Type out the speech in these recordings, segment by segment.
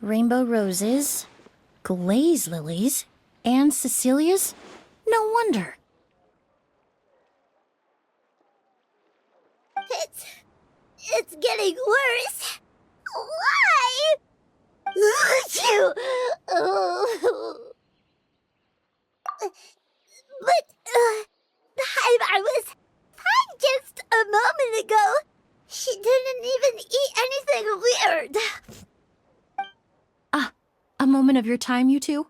rainbow roses, glaze lilies, and Cecilia's? No wonder. It's getting worse. Why? But Paimon was fine just a moment ago. She didn't even eat anything weird. A moment of your time, you two?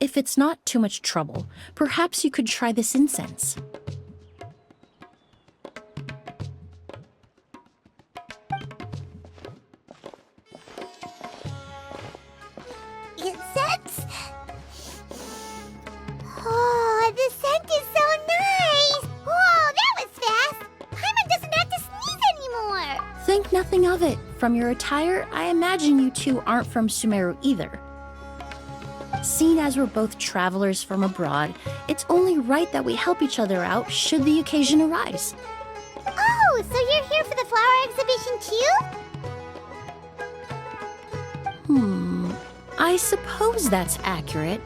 If it's not too much trouble, perhaps you could try this incense. Incense? Oh, the scent is so nice! Whoa, that was fast! Paimon doesn't have to sneeze anymore! Think nothing of it. From your attire, I imagine you two aren't from Sumeru either. Seeing as we're both travelers from abroad, it's only right that we help each other out should the occasion arise. Oh, so you're here for the flower exhibition too? I suppose that's accurate.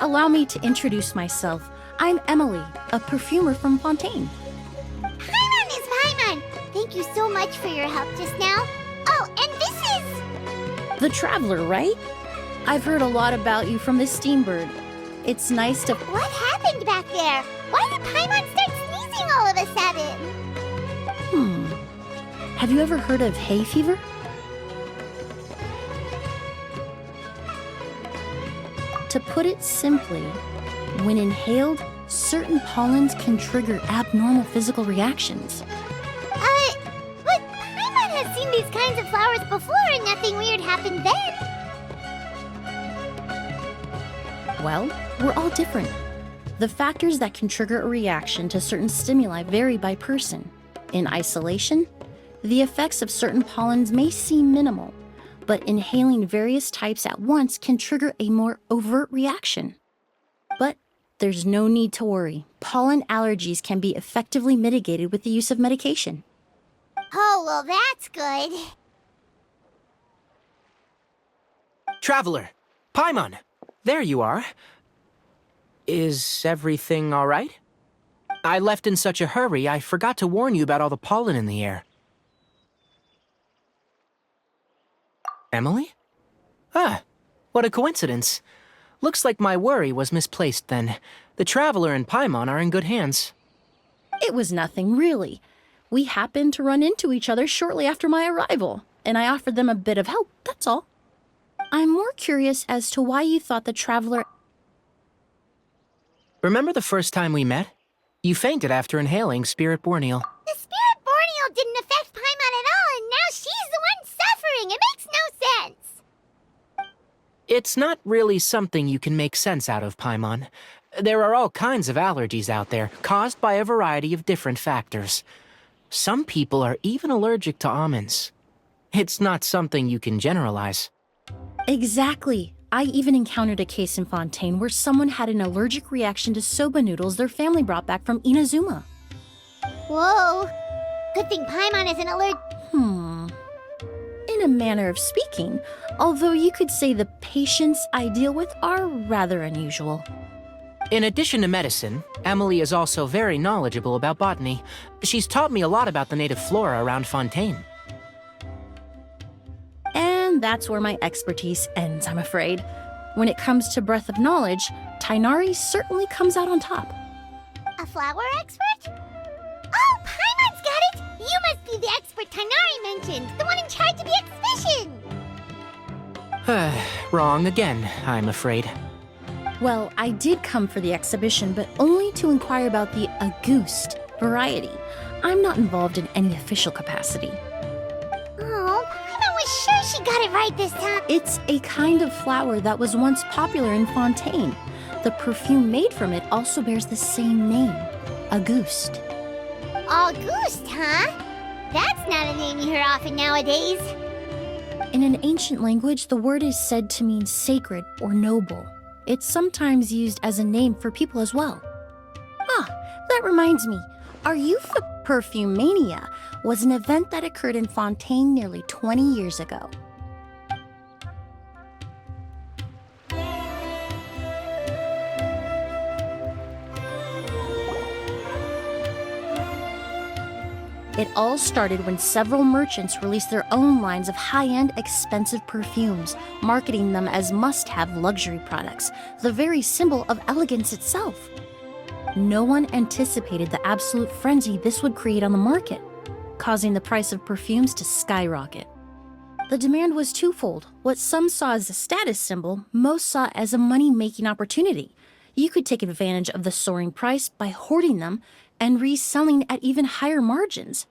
Allow me to introduce myself. I'm Emily, a perfumer from Fontaine. Paimon is Paimon! Thank you so much for your help just now. Oh, and this is... The Traveler, right? I've heard a lot about you from the Steambird. It's nice to... What happened back there? Why did Paimon start sneezing all of a sudden? Have you ever heard of hay fever? To put it simply, when inhaled, certain pollens can trigger abnormal physical reactions. But Paimon has seen these kinds of flowers before and nothing weird happened then. Well, we're all different. The factors that can trigger a reaction to certain stimuli vary by person. In isolation, the effects of certain pollens may seem minimal, but inhaling various types at once can trigger a more overt reaction. But there's no need to worry. Pollen allergies can be effectively mitigated with the use of medication. Oh, well, that's good. Traveler! Paimon! There you are. Is everything all right? I left in such a hurry, I forgot to warn you about all the pollen in the air. Emily? Ah, what a coincidence. Looks like my worry was misplaced then. The Traveler and Paimon are in good hands. It was nothing, really. We happened to run into each other shortly after my arrival, and I offered them a bit of help, that's all. I'm more curious as to why you thought the Traveler... Remember the first time we met? You fainted after inhaling Spirit Borneal. The Spirit Borneal didn't affect Paimon at all, and now she's the one suffering. It makes no sense. It's not really something you can make sense out of, Paimon. There are all kinds of allergies out there, caused by a variety of different factors. Some people are even allergic to almonds. It's not something you can generalize. Exactly. I even encountered a case in Fontaine where someone had an allergic reaction to soba noodles their family brought back from Inazuma. Whoa. Good thing Paimon isn't allergic. In a manner of speaking, although you could say the patients I deal with are rather unusual. In addition to medicine, Emily is also very knowledgeable about botany. She's taught me a lot about the native flora around Fontaine. And that's where my expertise ends, I'm afraid. When it comes to breadth of knowledge, Tainari certainly comes out on top. A flower expert? Oh, Paimon's got it! You must be the expert Tainari mentioned, the one in charge of the exhibition! Wrong again, I'm afraid. Well, I did come for the exhibition, but only to inquire about the Auguste variety. I'm not involved in any official capacity. Oh, Paimon was sure she got it right this time. It's a kind of flower that was once popular in Fontaine. The perfume made from it also bears the same name, Auguste. Auguste, huh? That's not a name you hear often nowadays. In an ancient language, the word is said to mean sacred or noble. It's sometimes used as a name for people as well. That reminds me. Our youth Perfume Mania was an event that occurred in Fontaine nearly 20 years ago. It all started when several merchants released their own lines of high-end, expensive perfumes, marketing them as must-have luxury products, the very symbol of elegance itself. No one anticipated the absolute frenzy this would create on the market, causing the price of perfumes to skyrocket. The demand was twofold. What some saw as a status symbol, most saw as a money-making opportunity. You could take advantage of the soaring price by hoarding them and reselling at even higher margins.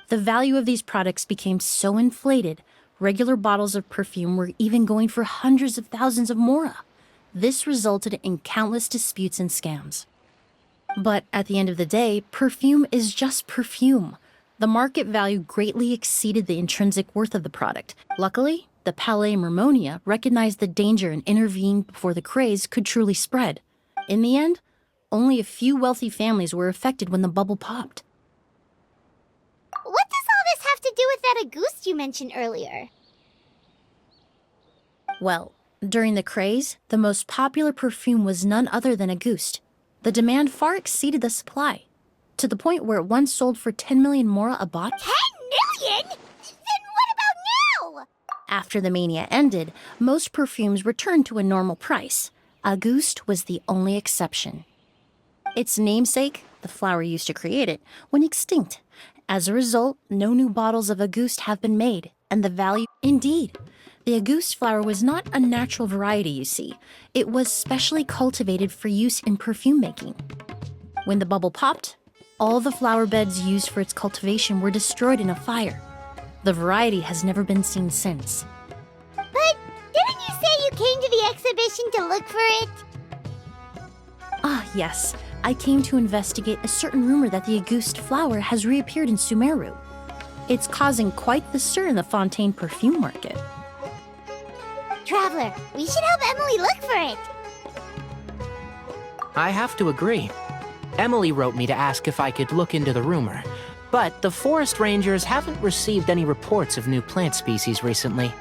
The value of these products became so inflated, regular bottles of perfume were even going for hundreds of thousands of mora. This resulted in countless disputes and scams. But at the end of the day, perfume is just perfume. The market value greatly exceeded the intrinsic worth of the product. Luckily, the Palais Mermonia recognized the danger and intervened before the craze could truly spread. In the end, only a few wealthy families were affected when the bubble popped. What does all this have to do with that Auguste you mentioned earlier? Well, during the craze, the most popular perfume was none other than Auguste. The demand far exceeded the supply, to the point where it once sold for 10 million mora a bottle. 10 million? Then what about now? After the mania ended, most perfumes returned to a normal price. Auguste was the only exception. Its namesake, the flower used to create it, went extinct. As a result, no new bottles of Auguste have been made, and the value... Indeed, the Auguste flower was not a natural variety, you see. It was specially cultivated for use in perfume making. When the bubble popped, all the flower beds used for its cultivation were destroyed in a fire. The variety has never been seen since. But didn't you say you came to the exhibition to look for it? Ah, yes. I came to investigate a certain rumor that the Auguste flower has reappeared in Sumeru. It's causing quite the stir in the Fontaine perfume market. Traveler, we should help Emily look for it. I have to agree. Emily wrote me to ask if I could look into the rumor, but the forest rangers haven't received any reports of new plant species recently.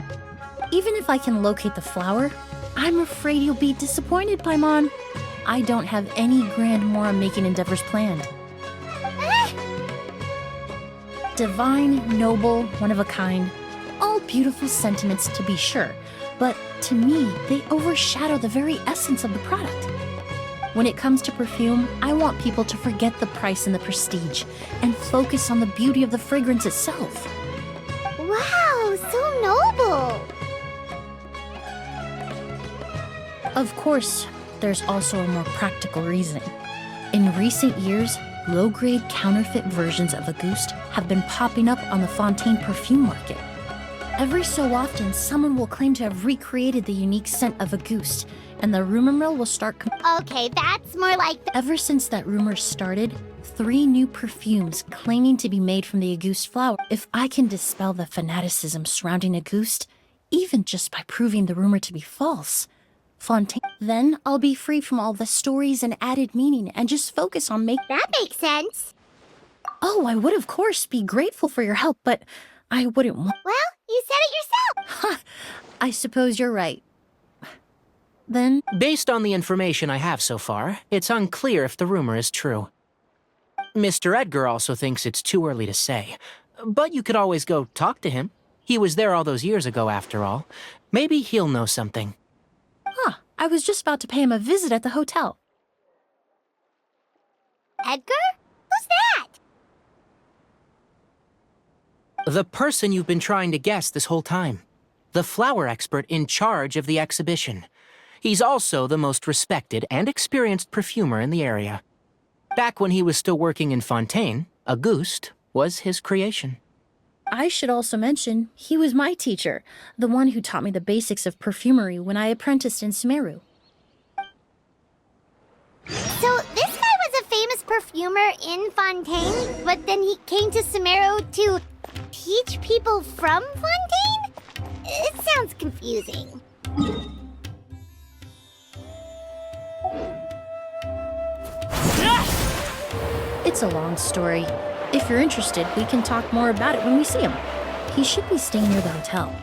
Even if I can locate the flower, I'm afraid you'll be disappointed, Paimon. I don't have any grand mora-making endeavors planned. Divine, noble, one of a kind, all beautiful sentiments to be sure, but to me, they overshadow the very essence of the product. When it comes to perfume, I want people to forget the price and the prestige and focus on the beauty of the fragrance itself. Wow, so noble. Of course, there's also a more practical reason. In recent years, low-grade counterfeit versions of Auguste have been popping up on the Fontaine perfume market. Every so often, someone will claim to have recreated the unique scent of Auguste, and the rumor mill will start... Okay, that's more like... Ever since that rumor started, 3 new perfumes claiming to be made from the Auguste flower. If I can dispel the fanaticism surrounding Auguste, even just by proving the rumor to be false, Fontaine, then I'll be free from all the stories and added meaning and just focus on making... That makes sense. Oh, I would of course be grateful for your help, but I wouldn't want... Well, you said it yourself. I suppose you're right. Then... Based on the information I have so far, it's unclear if the rumor is true. Mr. Edgar also thinks it's too early to say, but you could always go talk to him. He was there all those years ago, after all. Maybe he'll know something. I was just about to pay him a visit at the hotel. Edgar? Who's that? The person you've been trying to guess this whole time. The flower expert in charge of the exhibition. He's also the most respected and experienced perfumer in the area. Back when he was still working in Fontaine, Auguste was his creation. I should also mention, he was my teacher, the one who taught me the basics of perfumery when I apprenticed in Sumeru. So this guy was a famous perfumer in Fontaine, but then he came to Sumeru to teach people from Fontaine? It sounds confusing. It's a long story. If you're interested, we can talk more about it when we see him. He should be staying near the hotel.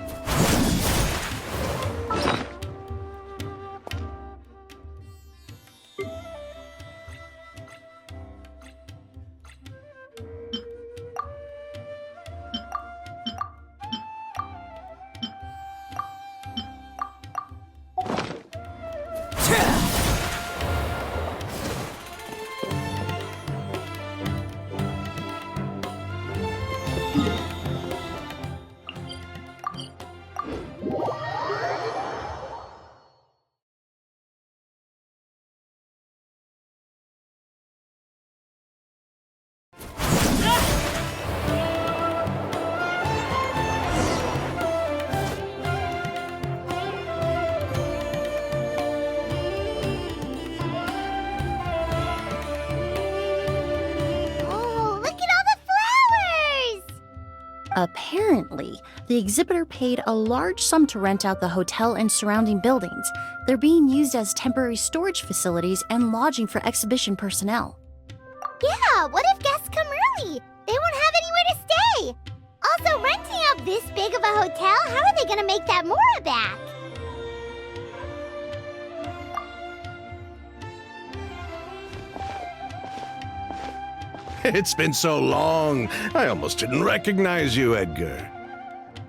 Apparently, the exhibitor paid a large sum to rent out the hotel and surrounding buildings. They're being used as temporary storage facilities and lodging for exhibition personnel. Yeah, what if guests come early? They won't have anywhere to stay. Also, renting out this big of a hotel, how are they gonna make that mora back? It's been so long, I almost didn't recognize you, Edgar.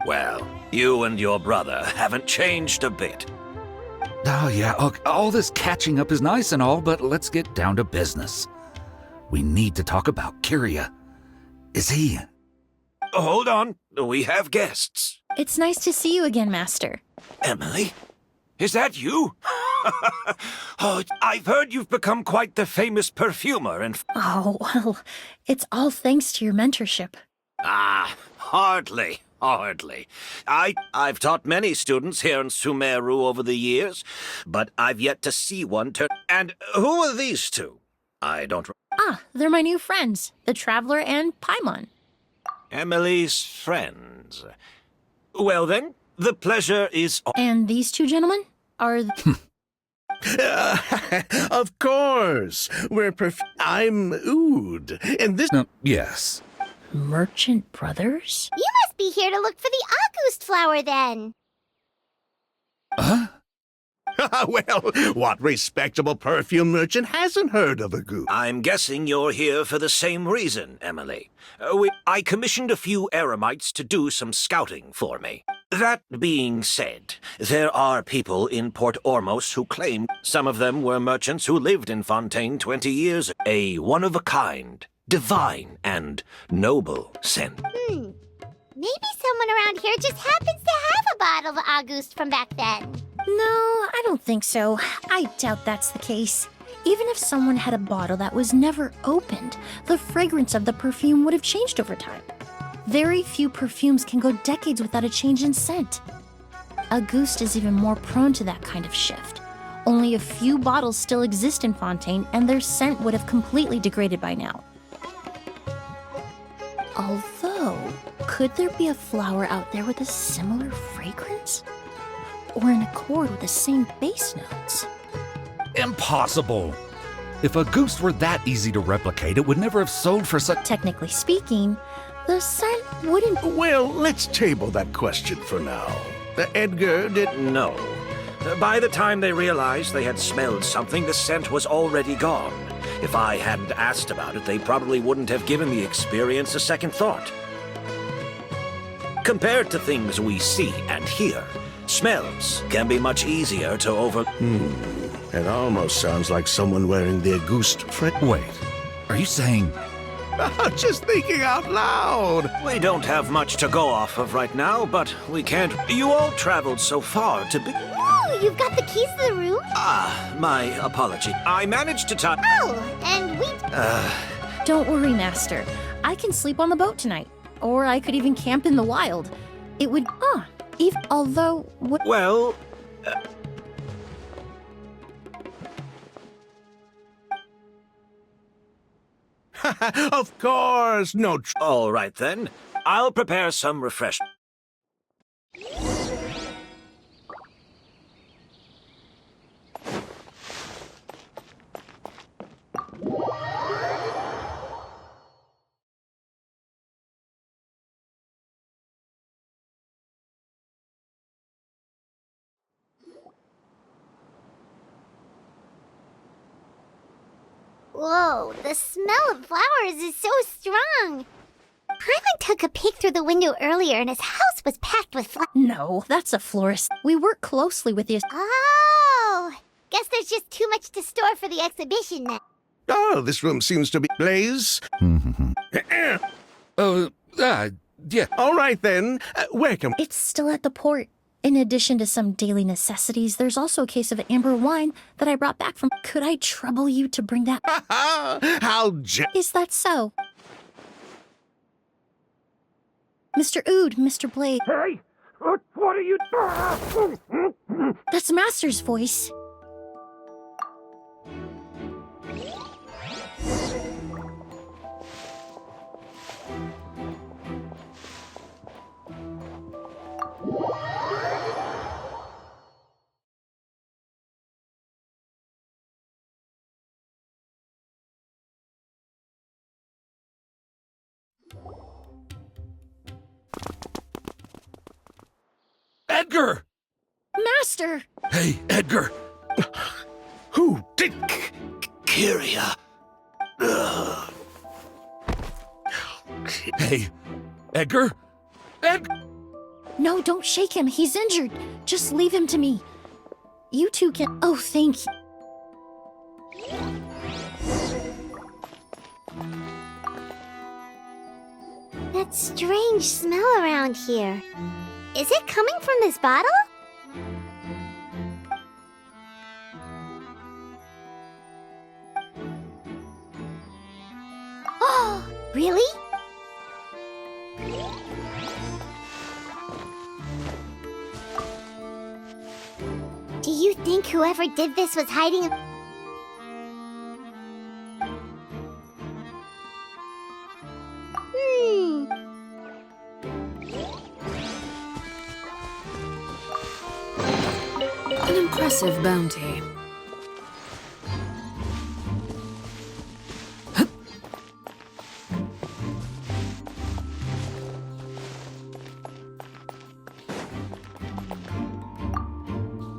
Well, you and your brother haven't changed a bit. Oh, yeah, all this catching up is nice and all, but let's get down to business. We need to talk about Kyria. Is he... Hold on, we have guests. It's nice to see you again, Master. Emily? Is that you? Oh, I've heard you've become quite the famous perfumer and... Oh, well, it's all thanks to your mentorship. Hardly. I've taught many students here in Sumeru over the years, but I've yet to see one turn... And who are these two? I don't... They're my new friends, the Traveler and Paimon. Emily's friends. Well then, the pleasure is... And these two gentlemen are... Of course. I'm Ood, and this... yes. Merchant Brothers? You must be here to look for the August flower then. Huh? Well, what respectable perfume merchant hasn't heard of a goose? I'm guessing you're here for the same reason, Emily. I commissioned a few eremites to do some scouting for me. That being said, there are people in Port Ormos who claim some of them were merchants who lived in Fontaine 20 years ago. A one-of-a-kind, divine, and noble scent. Maybe someone around here just happens to have a bottle of August from back then. No, I don't think so. I doubt that's the case. Even if someone had a bottle that was never opened, the fragrance of the perfume would have changed over time. Very few perfumes can go decades without a change in scent. Auguste is even more prone to that kind of shift. Only a few bottles still exist in Fontaine, and their scent would have completely degraded by now. Although, could there be a flower out there with a similar fragrance? Or in accord with the same base notes? Impossible. If a goose were that easy to replicate, it would never have sold for such... Technically speaking, the scent wouldn't... Well, let's table that question for now. Edgar did... No. By the time they realized they had smelled something, the scent was already gone. If I hadn't asked about it, they probably wouldn't have given the experience a second thought. Compared to things we see and hear, smells can be much easier to over... It almost sounds like someone wearing the Auguste Wait, are you saying... Just thinking out loud. We don't have much to go off of right now, but we can't... You all traveled so far to be... Ooh, you've got the keys to the room? My apology. I managed to touch... Oh, and we... Don't worry, Master. I can sleep on the boat tonight. Or I could even camp in the wild. It would... although... Well... Of course, no... All right, then. I'll prepare some refreshment. Whoa, the smell of flowers is so strong. Paimon took a peek through the window earlier and his house was packed with flowers. No, that's a florist. We work closely with the... Oh, guess there's just too much to store for the exhibition then. Oh, this room seems to be... Blaze? yeah. All right, then. Where can... It's still at the port. In addition to some daily necessities, there's also a case of amber wine that I brought back from... Could I trouble you to bring that... Is that so? Mr. Ood, Mr. Blade... Hey! What are you... That's Master's voice. Edgar! Master! Hey, Edgar! Who did... Kyria. Hey, Edgar? No, don't shake him. He's injured. Just leave him to me. You two can... Oh, thank you. That strange smell around here. Is it coming from this bottle? Oh, really? Do you think whoever did this was hiding? An impressive bounty.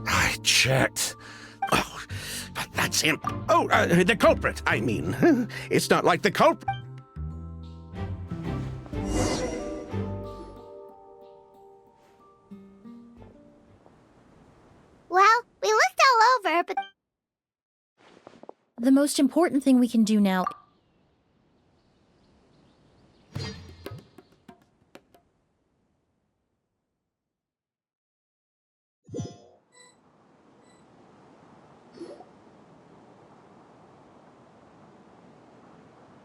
I checked. Oh, but that's him. Oh, the culprit, I mean. It's not like the culprit... Well, we looked all over, but The most important thing we can do now...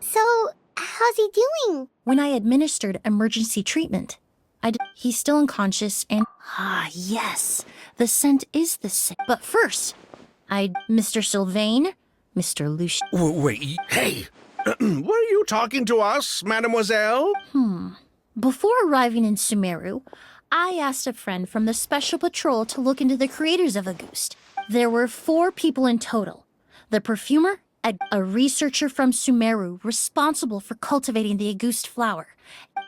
so how's he doing? When I administered emergency treatment, he's still unconscious and... Ah, yes. The scent is the same. But first, Mr. Sylvain, Mr. Lucian... Wait, Hey, were you talking to us, mademoiselle? Before arriving in Sumeru, I asked a friend from the Special Patrol to look into the creators of Auguste. There were 4 people in total. The perfumer, a researcher from Sumeru responsible for cultivating the Auguste flower.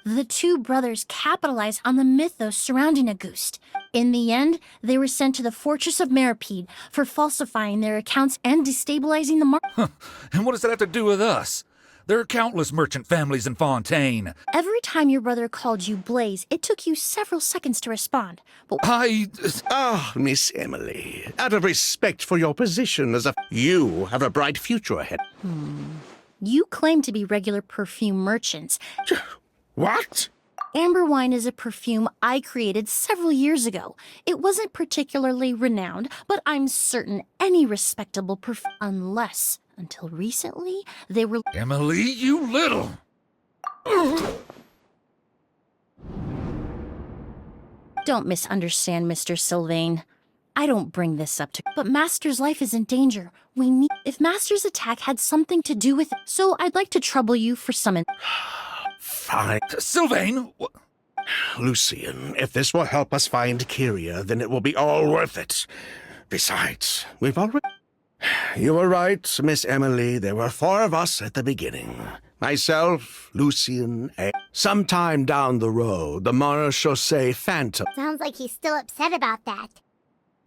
The 2 brothers capitalized on the mythos surrounding Auguste. In the end, they were sent to the Fortress of Meripede for falsifying their accounts and destabilizing the market. and what does that have to do with us? There are countless merchant families in Fontaine. Every time your brother called you Blaze, it took you several seconds to respond. But Ah, Miss Emily, out of respect for your position as you have a bright future ahead. you claim to be regular perfume merchants. What? Amber wine is a perfume I created several years ago. It wasn't particularly renowned, but I'm certain any respectable perfume, unless, until recently, they were... Emily, you little... Don't misunderstand, Mr. Sylvain. I don't bring this up to... But Master's life is in danger. We need... If Master's attack had something to do with it, so I'd like to trouble you for some... Fine. Sylvain! Lucian, if this will help us find Kyria, then it will be all worth it. Besides, we've already... You were right, Miss Emily. There were 4 of us at the beginning. Myself, Lucian, and... Sometime down the road, the Marechaussee Phantom... Sounds like he's still upset about that.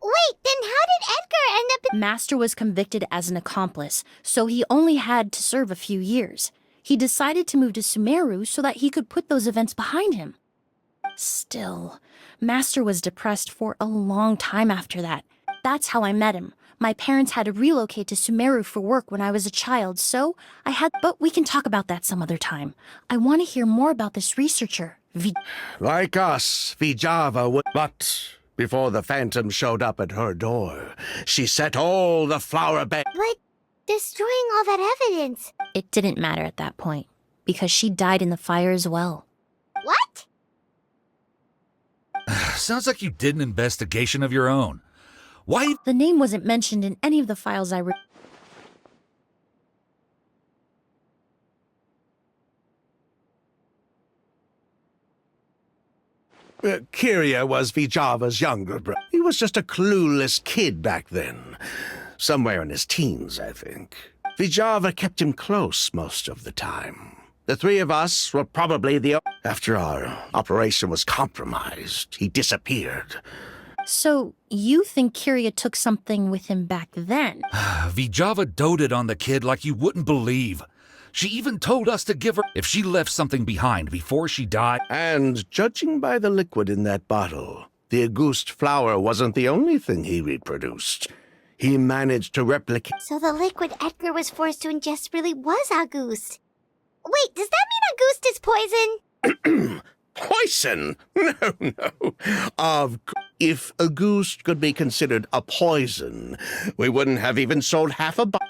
Wait, then how did Edgar end up in... Master was convicted as an accomplice, so he only had to serve a few years. He decided to move to Sumeru so that he could put those events behind him. Still, Master was depressed for a long time after that. That's how I met him. My parents had to relocate to Sumeru for work when I was a child, so I had... But we can talk about that some other time. I want to hear more about this researcher, Like us, Vijava would... But before the Phantom showed up at her door, she set all the flower bed... But destroying all that evidence... It didn't matter at that point, because she died in the fire as well. What? Sounds like you did an investigation of your own. Why? The name wasn't mentioned in any of the files I read. Kyria was Vijava's younger brother. He was just a clueless kid back then. Somewhere in his teens, I think. Vijava kept him close most of the time. The 3 of us were probably the... After our operation was compromised, he disappeared. So, you think Kyria took something with him back then? Vijava doted on the kid like you wouldn't believe. She even told us to give her if she left something behind before she died. And judging by the liquid in that bottle, the Auguste flower wasn't the only thing he reproduced. He managed to replicate. So the liquid Edgar was forced to ingest really was Auguste. Wait, does that mean Auguste is poison? Poison? No. If Auguste could be considered a poison, we wouldn't have even sold half a bottle.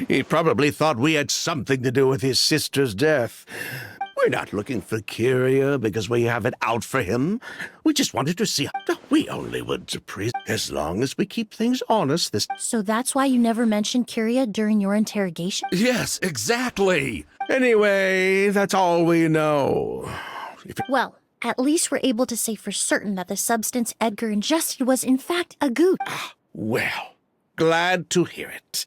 He probably thought we had something to do with his sister's death. We're not looking for Kyria because we have it out for him. We just wanted to see. We only went to prison. As long as we keep things honest, this. So that's why you never mentioned Kyria during your interrogation? Yes, exactly. Anyway, that's all we know. Well, at least we're able to say for certain that the substance Edgar ingested was in fact a goot. Well, glad to hear it.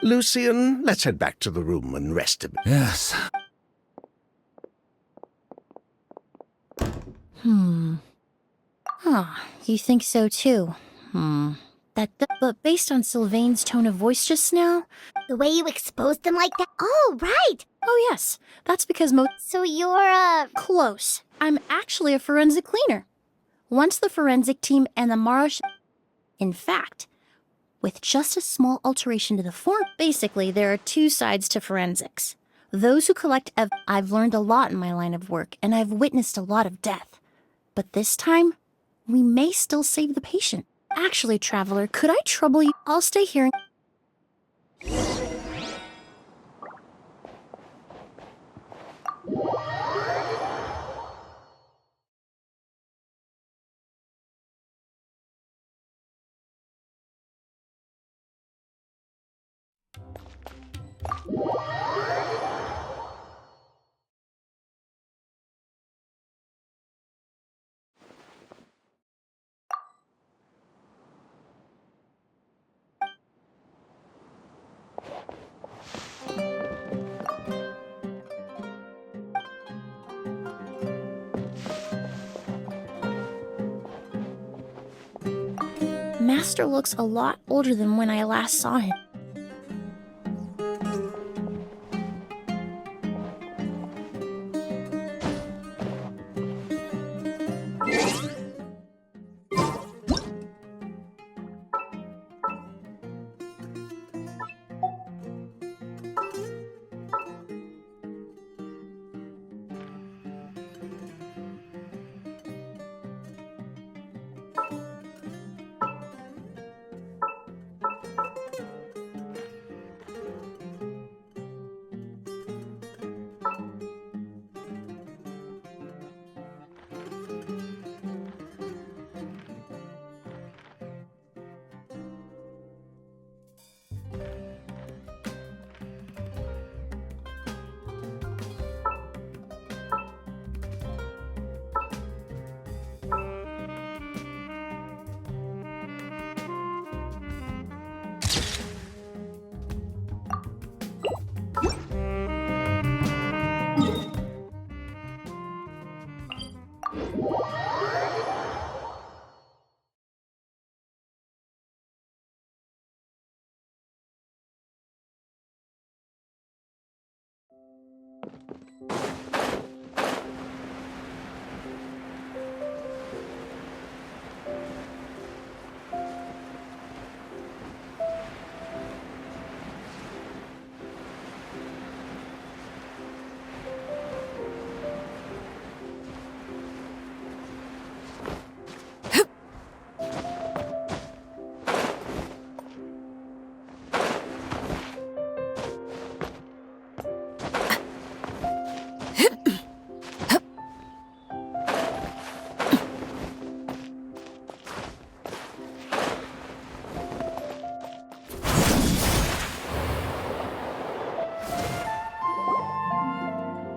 Lucian, let's head back to the room and rest a bit. Yes. You think so too? But based on Sylvain's tone of voice just now? The way you exposed them like that? Oh, right! Oh yes, that's because So you're, Close. I'm actually a forensic cleaner. Once the forensic team and the Marash... In fact, with just a small alteration to the form, basically there are two sides to forensics. Those who collect I've learned a lot in my line of work, and I've witnessed a lot of death. But this time, we may still save the patient. Actually, Traveler, could I trouble you? I'll stay here and... Master looks a lot older than when I last saw him.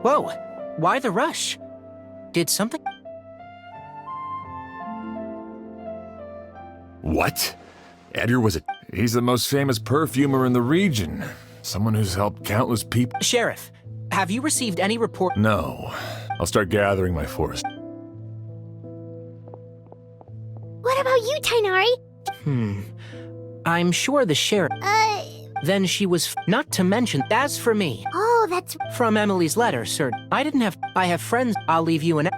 Whoa, why the rush? Did something... What? Edgar was He's the most famous perfumer in the region. Someone who's helped countless people. Sheriff, have you received any report... No. I'll start gathering my force. What about you, Tainari? I'm sure the sheriff. Then she was. Not to mention, as for me, Oh, that's... from Emily's letter, sir, I didn't have. I have friends. I'll leave you an.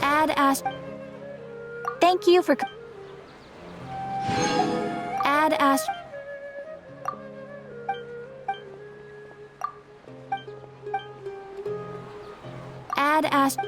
Ad asked. Thank you for. Ad asked. Ad asked.